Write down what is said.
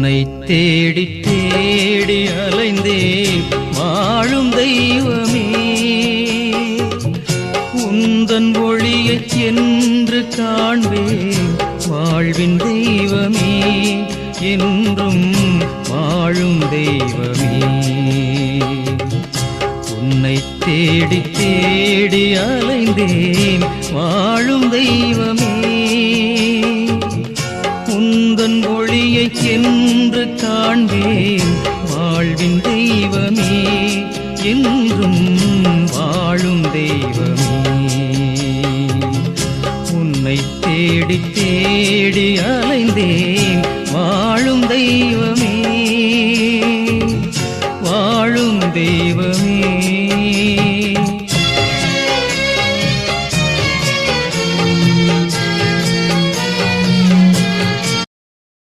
உன்னை தேடி தேடி அலைந்தேன் வாழும் தெய்வமே, உந்தன் ஒளியை என்று காண்பேன் வாழ்வின் தெய்வமே, என்றும் வாழும் தெய்வமே. உன்னை தேடி தேடி அலைந்தேன் வாழும் தெய்வமே, உந்தன் ஒளியை என்று காண்பேன் வாழ்வின் தெய்வமே, என்றும் வாழும் தெய்வமே. உன்னை தேடி தேடி அலைந்தேன்